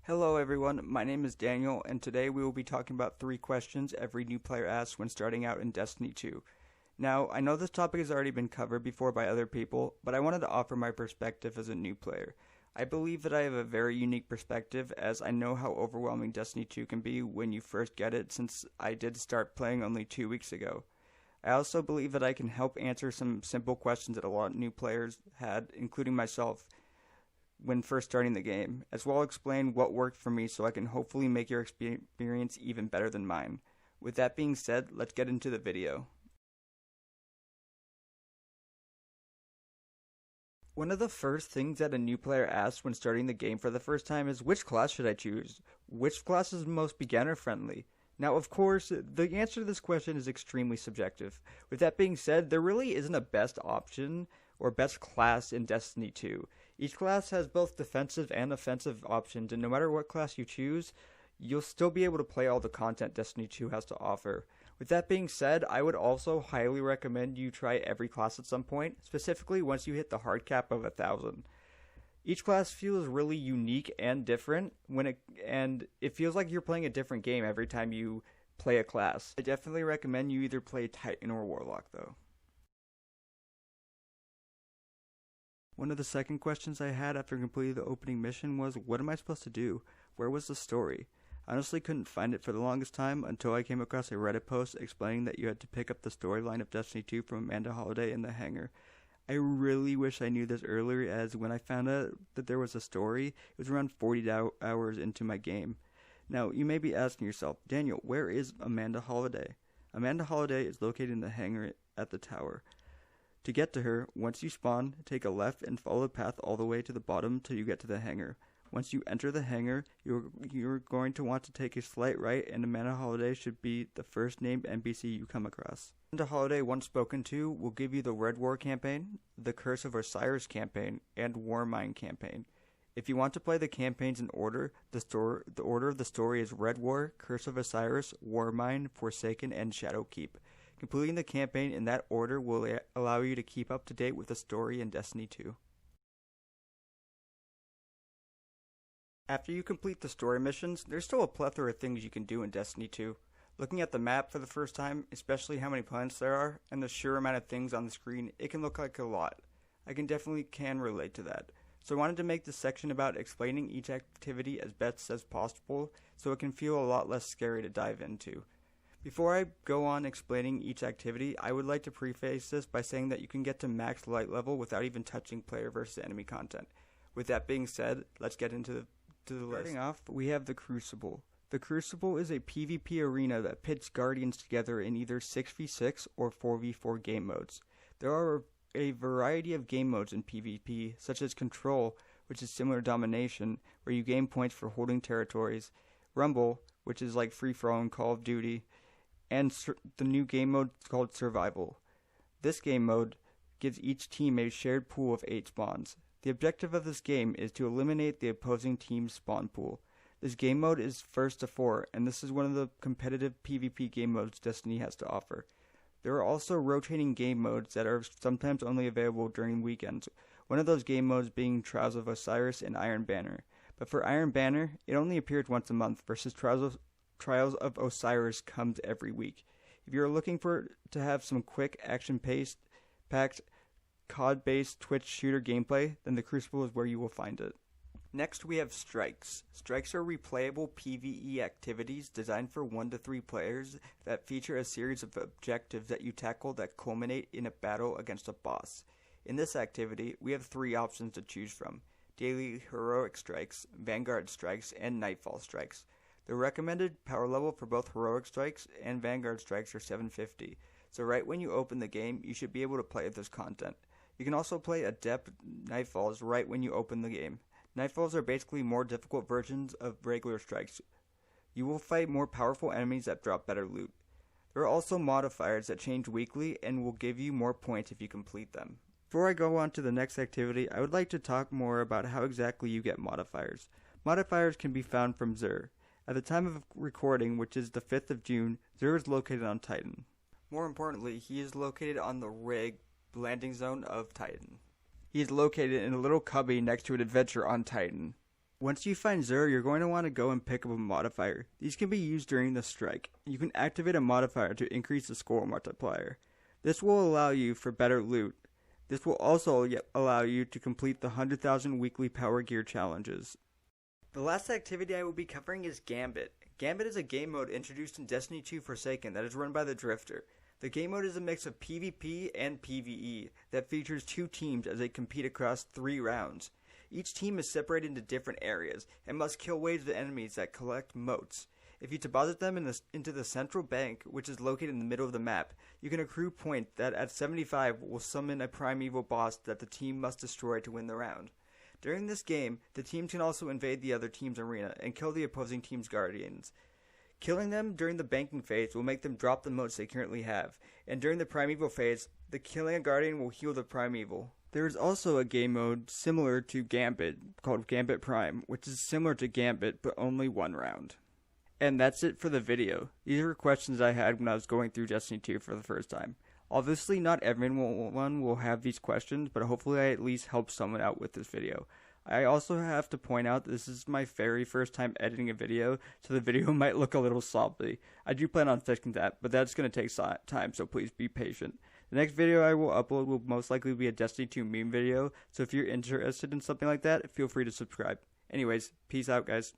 Hello everyone, my name is Daniel, and today we will be talking about 3 questions every new player asks when starting out in Destiny 2. Now, I know this topic has already been covered before by other people, but I wanted to offer my perspective as a new player. I believe that I have a very unique perspective, as I know how overwhelming Destiny 2 can be when you first get it, since I did start playing only 2 weeks ago. I also believe that I can help answer some simple questions that a lot of new players had, including myself, when first starting the game, as well as explain what worked for me so I can hopefully make your experience even better than mine. With that being said, let's get into the video. One of the first things that a new player asks when starting the game for the first time is, which class should I choose? Which class is most beginner friendly? Now, of course, the answer to this question is extremely subjective. With that being said, there really isn't a best option or best class in Destiny 2. Each class has both defensive and offensive options, and no matter what class you choose, you'll still be able to play all the content Destiny 2 has to offer. With that being said, I would also highly recommend you try every class at some point, specifically once you hit the hard cap of 1,000. Each class feels really unique and different, and it feels like you're playing a different game every time you play a class. I definitely recommend you either play Titan or Warlock though. One of the second questions I had after completing the opening mission was, what am I supposed to do? Where was the story? I honestly couldn't find it for the longest time until I came across a Reddit post explaining that you had to pick up the storyline of Destiny 2 from Amanda Holliday in the hangar. I really wish I knew this earlier, as when I found out that there was a story, it was around 40 hours into my game. Now, you may be asking yourself, Daniel, where is Amanda Holliday? Amanda Holliday is located in the hangar at the tower. To get to her, once you spawn, take a left and follow the path all the way to the bottom till you get to the hangar. Once you enter the hangar, you're going to want to take a slight right, and Amanda Holliday should be the first named NPC you come across. Amanda Holliday, once spoken to, will give you the Red War campaign, the Curse of Osiris campaign, and Warmind campaign. If you want to play the campaigns in order, the order of the story is Red War, Curse of Osiris, Warmind, Forsaken, and Shadowkeep. Completing the campaign in that order will allow you to keep up to date with the story in Destiny 2. After you complete the story missions, there's still a plethora of things you can do in Destiny 2. Looking at the map for the first time, especially how many planets there are, and the sheer amount of things on the screen, it can look like a lot. I definitely can relate to that. So I wanted to make this section about explaining each activity as best as possible, so it can feel a lot less scary to dive into. Before I go on explaining each activity, I would like to preface this by saying that you can get to max light level without even touching player versus enemy content. With that being said, let's get into the list. Starting off, we have the Crucible. The Crucible is a PvP arena that pits Guardians together in either 6v6 or 4v4 game modes. There are a variety of game modes in PvP, such as Control, which is similar to Domination, where you gain points for holding territories, Rumble, which is like free-for-all in Call of Duty, and the new game mode called Survival. This game mode gives each team a shared pool of 8 spawns. The objective of this game is to eliminate the opposing team's spawn pool. This game mode is first to 4, and this is one of the competitive PvP game modes Destiny has to offer. There are also rotating game modes that are sometimes only available during weekends, one of those game modes being Trials of Osiris and Iron Banner. But for Iron Banner, it only appears once a month, versus Trials of Osiris comes every week. If you're looking to have some quick, action-packed, COD-based Twitch shooter gameplay, then the Crucible is where you will find it. Next, we have Strikes. Strikes are replayable PvE activities designed for 1 to 3 players that feature a series of objectives that you tackle that culminate in a battle against a boss. In this activity, we have 3 options to choose from: Daily Heroic Strikes, Vanguard Strikes, and Nightfall Strikes. The recommended power level for both Heroic Strikes and Vanguard Strikes are 750, so right when you open the game, you should be able to play this content. You can also play Adept Nightfalls right when you open the game. Nightfalls are basically more difficult versions of regular strikes. You will fight more powerful enemies that drop better loot. There are also modifiers that change weekly and will give you more points if you complete them. Before I go on to the next activity, I would like to talk more about how exactly you get modifiers. Modifiers can be found from Xur. At the time of recording, which is the 5th of June, Xur is located on Titan. More importantly, he is located on the rig landing zone of Titan. He is located in a little cubby next to an adventure on Titan. Once you find Xur, you're going to want to go and pick up a modifier. These can be used during the strike. You can activate a modifier to increase the score multiplier. This will allow you for better loot. This will also allow you to complete the 100,000 weekly power gear challenges. The last activity I will be covering is Gambit. Gambit is a game mode introduced in Destiny 2 Forsaken that is run by the Drifter. The game mode is a mix of PvP and PvE that features 2 teams as they compete across 3 rounds. Each team is separated into different areas and must kill waves of enemies that collect motes. If you deposit them into the central bank, which is located in the middle of the map, you can accrue points that at 75 will summon a primeval boss that the team must destroy to win the round. During this game, the team can also invade the other team's arena and kill the opposing team's guardians. Killing them during the banking phase will make them drop the motes they currently have, and during the primeval phase, the killing a guardian will heal the primeval. There is also a game mode similar to Gambit called Gambit Prime, which is similar to Gambit but only 1 round. And that's it for the video. These are questions I had when I was going through Destiny 2 for the first time. Obviously, not everyone will have these questions, but hopefully I at least helped someone out with this video. I also have to point out that this is my very first time editing a video, so the video might look a little sloppy. I do plan on fixing that, but that's going to take time, so please be patient. The next video I will upload will most likely be a Destiny 2 meme video, so if you're interested in something like that, feel free to subscribe. Anyways, peace out, guys.